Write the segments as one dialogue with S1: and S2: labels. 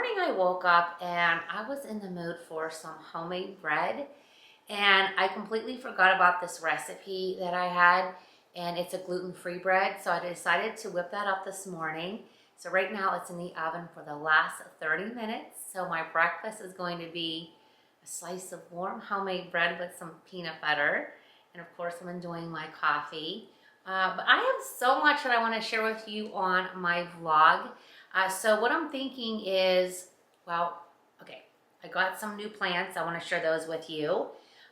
S1: morning I woke up and I was in the mood for some homemade bread, and I completely forgot about this recipe that I had, and it's a gluten-free bread. So I decided to whip that up this morning. So right now it's in the oven for the last 30 minutes. So my breakfast is going to be a slice of warm homemade bread with some peanut butter. And of course I'm enjoying my coffee. But I have so much that I want to share with you on my vlog. So what I'm thinking is, well, okay, I got some new plants. I want to share those with you.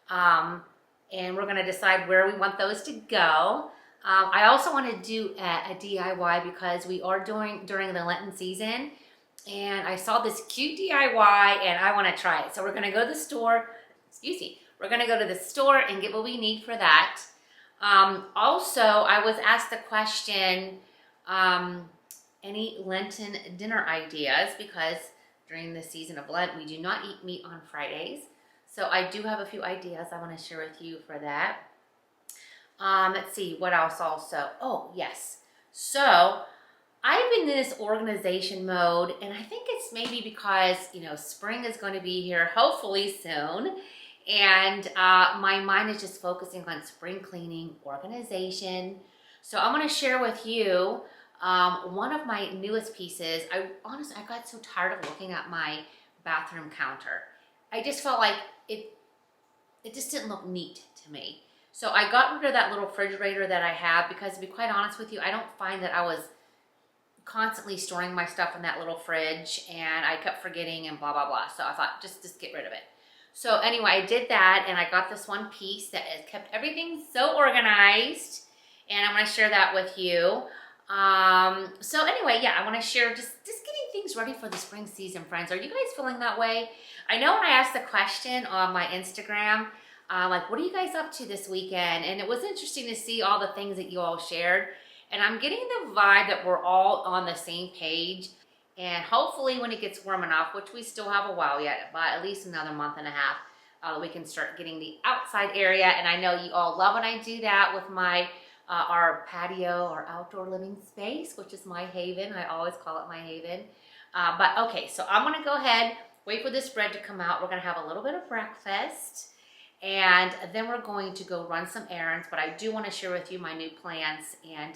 S1: And we're going to decide where we want those to go. I also want to do a DIY because we are doing during the Lenten season. And I saw this cute DIY and I want to try it. So we're going to go to the store. Excuse me. We're going to go to the store and get what we need for that. Also, I was asked the question, any Lenten dinner ideas, because during the season of Lent, we do not eat meat on Fridays. So I do have a few ideas I want to share with you for that. Let's see, what else also? Oh, yes. So I've been in this organization mode, and I think it's maybe because, spring is going to be here hopefully soon. And my mind is just focusing on spring cleaning, organization. So I'm going to share with you one of my newest pieces. I got so tired of looking at my bathroom counter. I just felt like it just didn't look neat to me. So I got rid of that little refrigerator that I have because, to be quite honest with you, I don't find that I was constantly storing my stuff in that little fridge, and I kept forgetting and blah, blah, blah. So I thought, just get rid of it. So anyway, I did that, and I got this one piece that has kept everything so organized, and I'm going to share that with you. So anyway, yeah, I want to share just getting things ready for the spring season, friends. Are you guys feeling that way? I know when I asked the question on my Instagram, like, what are you guys up to this weekend? And it was interesting to see all the things that you all shared, and I'm getting the vibe that we're all on the same page. And hopefully when it gets warm enough, which we still have a while yet, but at least another month and a half, we can start getting the outside area. And I know you all love when I do that with my our patio, our outdoor living space, which is my haven. I always call it my haven. But okay, so I'm gonna go ahead, wait for this bread to come out. We're gonna have a little bit of breakfast, and then we're going to go run some errands. But I do wanna share with you my new plants and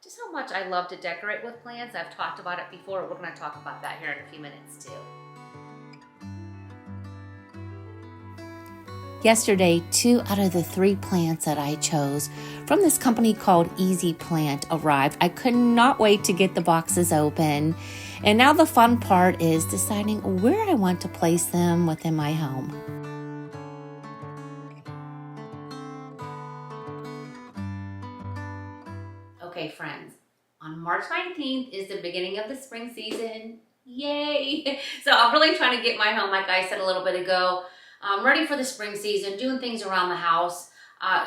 S1: just how much I love to decorate with plants. I've talked about it before. We're going to talk about that here in a few minutes too. Yesterday, 2 out of the 3 plants that I chose from this company called Easy Plant arrived. I could not wait to get the boxes open. And now the fun part is deciding where I want to place them within my home. Okay, friends, on March 19th is the beginning of the spring season. Yay! So I'm really trying to get my home, like I said a little bit ago, ready for the spring season, doing things around the house.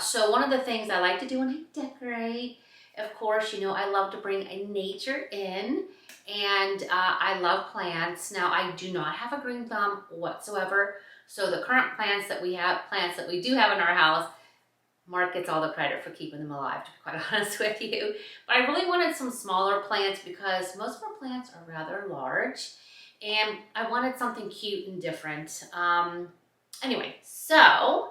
S1: So one of the things I like to do when I decorate, of course, I love to bring nature in, and I love plants. Now, I do not have a green thumb whatsoever. So the current plants that we do have in our house, Mark gets all the credit for keeping them alive, to be quite honest with you. But I really wanted some smaller plants because most of our plants are rather large, and I wanted something cute and different. Anyway, so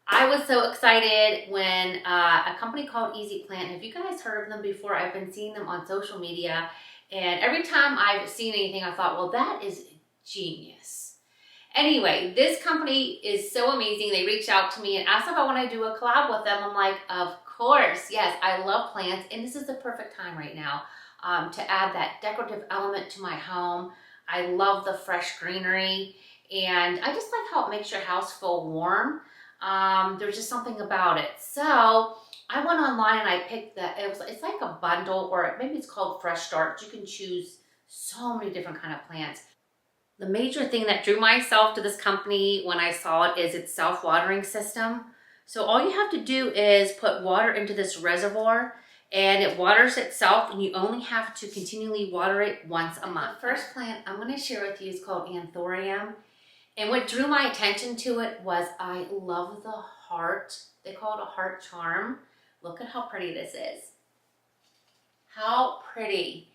S1: I was so excited when a company called Easy Plant, have you guys heard of them before? I've been seeing them on social media, and every time I've seen anything, I thought, well, that is genius. Anyway, this company is so amazing. They reached out to me and asked if I want to do a collab with them. I'm like, of course, yes, I love plants, and this is the perfect time right now to add that decorative element to my home. I love the fresh greenery, and I just like how it makes your house feel warm. There's just something about it. So I went online and I picked it's like a bundle, or maybe it's called Fresh Start. You can choose so many different kind of plants. The major thing that drew myself to this company when I saw it is its self-watering system. So all you have to do is put water into this reservoir, and it waters itself, and you only have to continually water it once a month. The first plant I'm going to share with you is called Anthurium. And what drew my attention to it was I love the heart. They call it a heart charm. Look at how pretty this is. How pretty.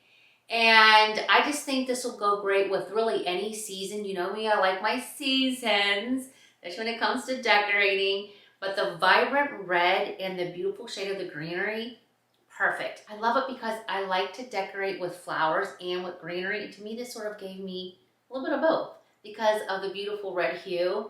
S1: And I just think this will go great with really any season. You know me, I like my seasons, especially when it comes to decorating. But the vibrant red and the beautiful shade of the greenery, perfect. I love it because I like to decorate with flowers and with greenery. And to me, this sort of gave me a little bit of both because of the beautiful red hue.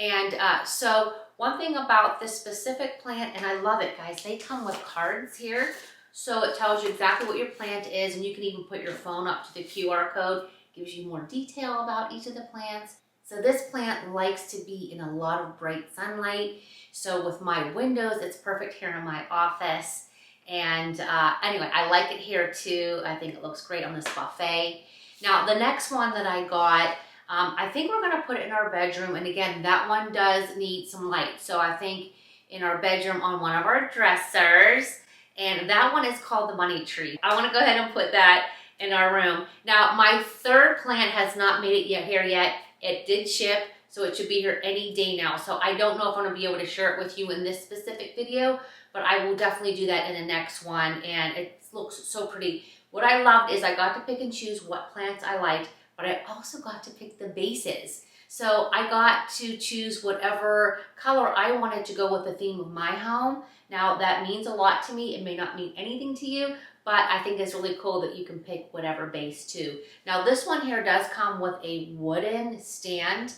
S1: And so one thing about this specific plant, and I love it, guys, they come with cards here. So it tells you exactly what your plant is, and you can even put your phone up to the QR code. Gives you more detail about each of the plants. So this plant likes to be in a lot of bright sunlight. So with my windows, it's perfect here in my office. And anyway, I like it here too. I think it looks great on this buffet. Now, the next one that I got, I think we're gonna put it in our bedroom. And again, that one does need some light. So I think in our bedroom on one of our dressers. And that one is called the money tree. I wanna go ahead and put that in our room. Now, my third plant has not made it here yet. It did ship, so it should be here any day now. So I don't know if I'm gonna be able to share it with you in this specific video, but I will definitely do that in the next one. And it looks so pretty. What I loved is I got to pick and choose what plants I liked, but I also got to pick the bases. So I got to choose whatever color I wanted to go with the theme of my home. Now that means a lot to me. It may not mean anything to you, but I think it's really cool that you can pick whatever base too. Now this one here does come with a wooden stand,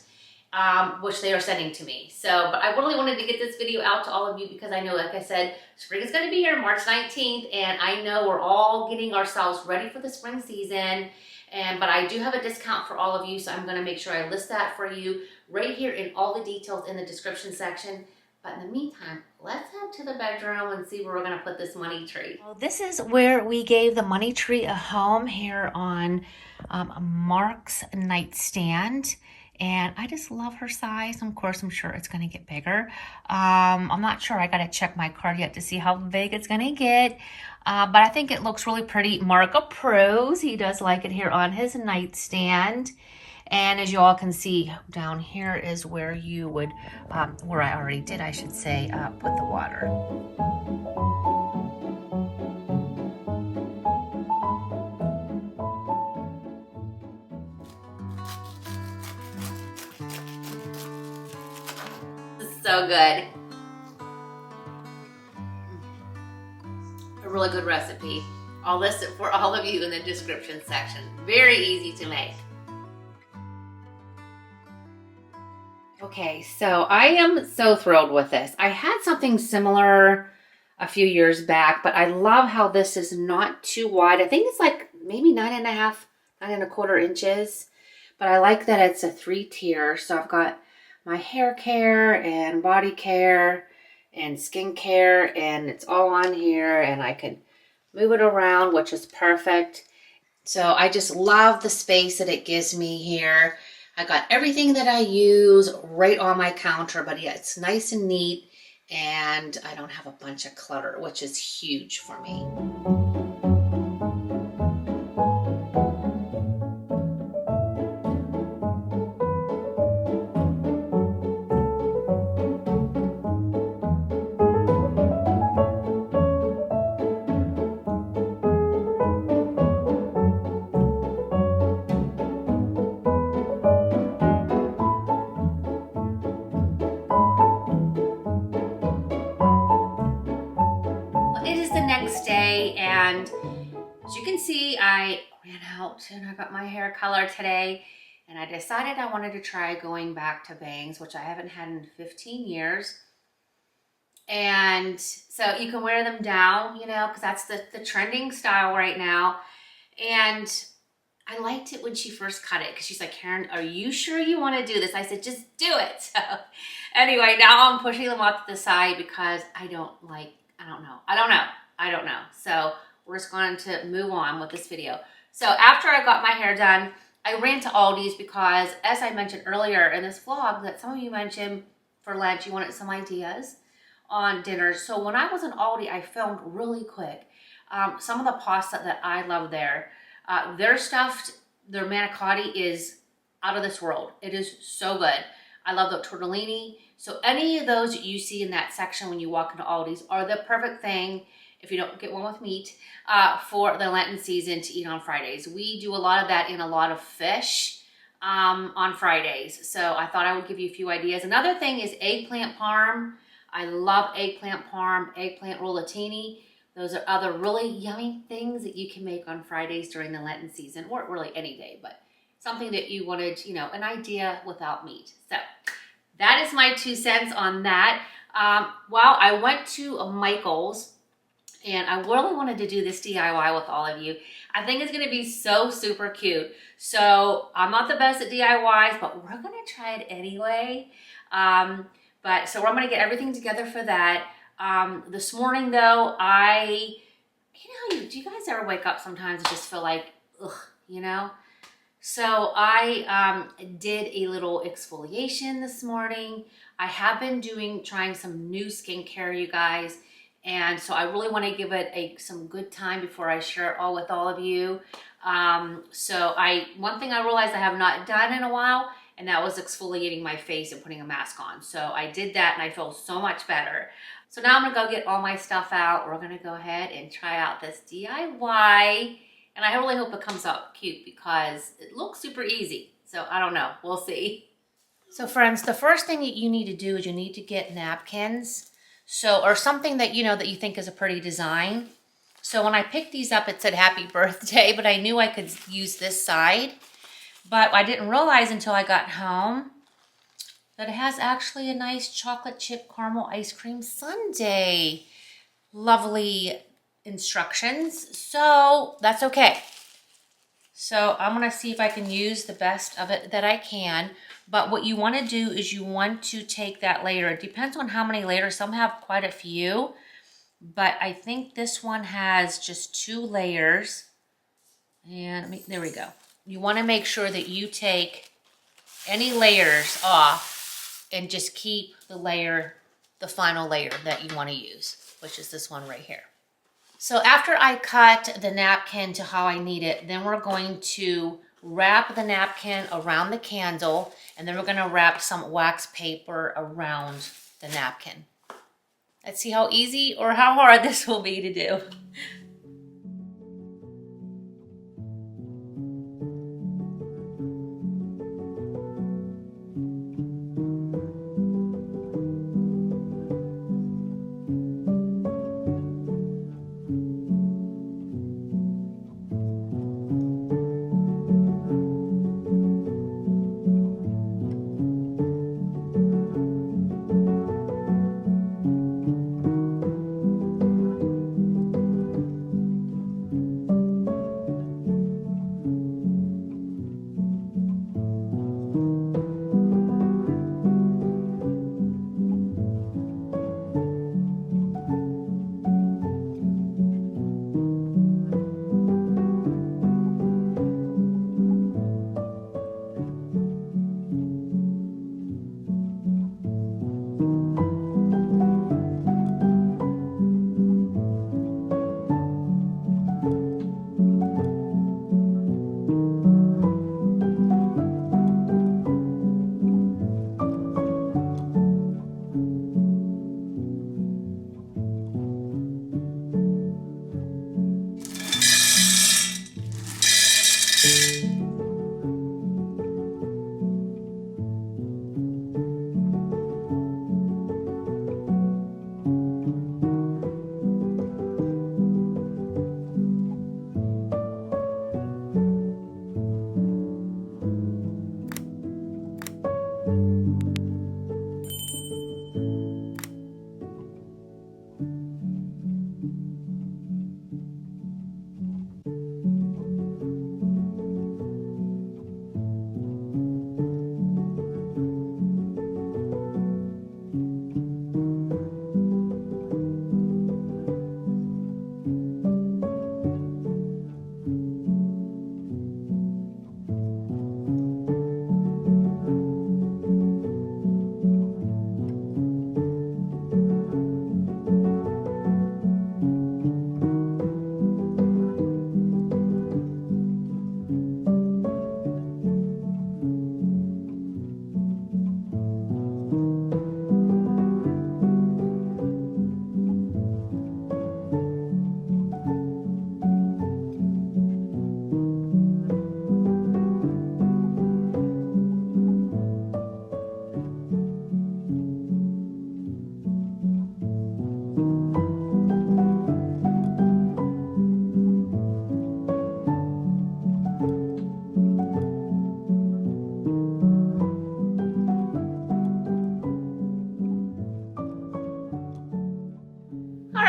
S1: which they are sending to me. So, but I really wanted to get this video out to all of you because I know, like I said, spring is gonna be here March 19th, and I know we're all getting ourselves ready for the spring season. But I do have a discount for all of you, so I'm gonna make sure I list that for you right here in all the details in the description section. But in the meantime, let's head to the bedroom and see where we're gonna put this money tree. Well, this is where we gave the money tree a home here on Mark's nightstand. And I just love her size. Of course, I'm sure it's gonna get bigger. I'm not sure, I gotta check my card yet to see how big it's gonna get. But I think it looks really pretty. Mark approves. He does like it here on his nightstand. And as you all can see, down here is where you would, where I already did, I should say, put the water. This is so good. A really good recipe. I'll list it for all of you in the description section. Very easy to make. Okay, so I am so thrilled with this. I had something similar a few years back, but I love how this is not too wide. I think it's like maybe 9.5, 9.25 inches, but I like that it's a 3-tier. So I've got my hair care and body care and skin care, and it's all on here, and I can move it around, which is perfect. So I just love the space that it gives me here. I got everything that I use right on my counter, but yeah, it's nice and neat, and I don't have a bunch of clutter, which is huge for me. Next day, and as you can see, I ran out and I got my hair colored today, and I decided I wanted to try going back to bangs, which I haven't had in 15 years. And so you can wear them down, you know, because that's the trending style right now. And I liked it when she first cut it because she's like, Karen, are you sure you want to do this? I said, just do it. So anyway, now I'm pushing them off to the side because I don't know. So we're just going to move on with this video. So after I got my hair done, I ran to Aldi's because, as I mentioned earlier in this vlog, that some of you mentioned for lunch you wanted some ideas on dinners. So when I was in Aldi, I filmed really quick some of the pasta that I love there. Their manicotti is out of this world. It is so good. I love the tortellini. So any of those you see in that section when you walk into Aldi's are the perfect thing. if you don't get one with meat, for the Lenten season to eat on Fridays. We do a lot of that in a lot of fish on Fridays. So I thought I would give you a few ideas. Another thing is eggplant parm. I love eggplant parm, eggplant rollatini. Those are other really yummy things that you can make on Fridays during the Lenten season, or really any day, but something that you wanted, you know, an idea without meat. So that is my 2 cents on that. Well, I went to Michael's, and I really wanted to do this DIY with all of you. I think it's gonna be so super cute. So I'm not the best at DIYs, but we're gonna try it anyway. So I'm gonna get everything together for that. This morning though, do you guys ever wake up sometimes and just feel like, ugh, you know? So I did a little exfoliation this morning. I have been trying some new skincare, you guys. And so I really want to give it some good time before I share it all with all of you. One thing I realized I have not done in a while, and that was exfoliating my face and putting a mask on. So I did that and I feel so much better. So now I'm gonna go get all my stuff out. We're gonna go ahead and try out this DIY. And I really hope it comes out cute because it looks super easy. So I don't know, we'll see. So friends, the first thing that you need to do is you need to get napkins. Or something that you think is a pretty design. So when I picked these up, it said happy birthday, but I knew I could use this side. But I didn't realize until I got home that it has actually a nice chocolate chip caramel ice cream sundae. Lovely instructions, so that's okay. So I'm gonna see if I can use the best of it that I can. But what you want to do is you want to take that layer. It depends on how many layers. Some have quite a few, but I think this one has just 2 layers. And there we go. You want to make sure that you take any layers off and just keep the final layer that you want to use, which is this one right here. So after I cut the napkin to how I need it, then we're going to wrap the napkin around the candle, and then we're going to wrap some wax paper around the napkin. Let's see how easy or how hard this will be to do.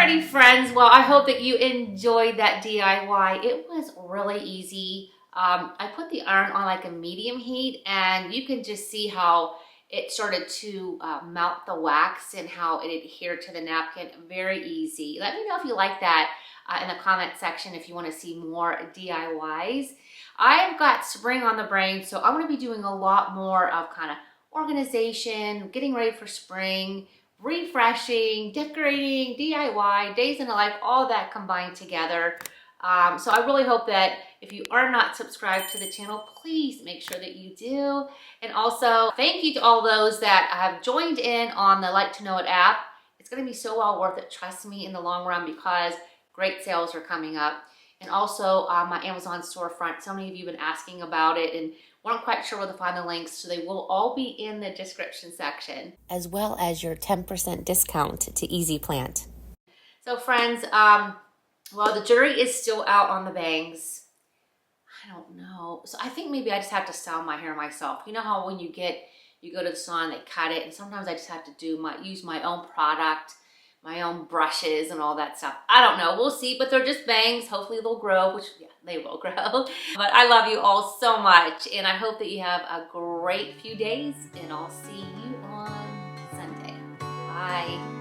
S1: Alrighty friends, well I hope that you enjoyed that DIY. It was really easy. I put the iron on like a medium heat and you can just see how it started to melt the wax and how it adhered to the napkin. Very easy. Let me know if you like that in the comment section if you want to see more DIYs. I've got spring on the brain, so I'm going to be doing a lot more of kind of organization, getting ready for spring, refreshing, decorating, DIY, days in the life, all that combined together. So I really hope that if you are not subscribed to the channel, please make sure that you do. And also, thank you to all those that have joined in on the Like to Know It app. It's going to be so well worth it, trust me, in the long run, because great sales are coming up. And also my Amazon storefront. So many of you have been asking about it and weren't quite sure where to find the links, so they will all be in the description section. As well as your 10% discount to Easy Plant. So friends, well, the jury is still out on the bangs. I don't know. So I think maybe I just have to style my hair myself. You know how when you go to the salon, they cut it, and sometimes I just have to use my own product, my own brushes and all that stuff. I don't know, we'll see, but they're just bangs. Hopefully they'll grow, which yeah, they will grow. But I love you all so much, and I hope that you have a great few days, and I'll see you on Sunday. Bye.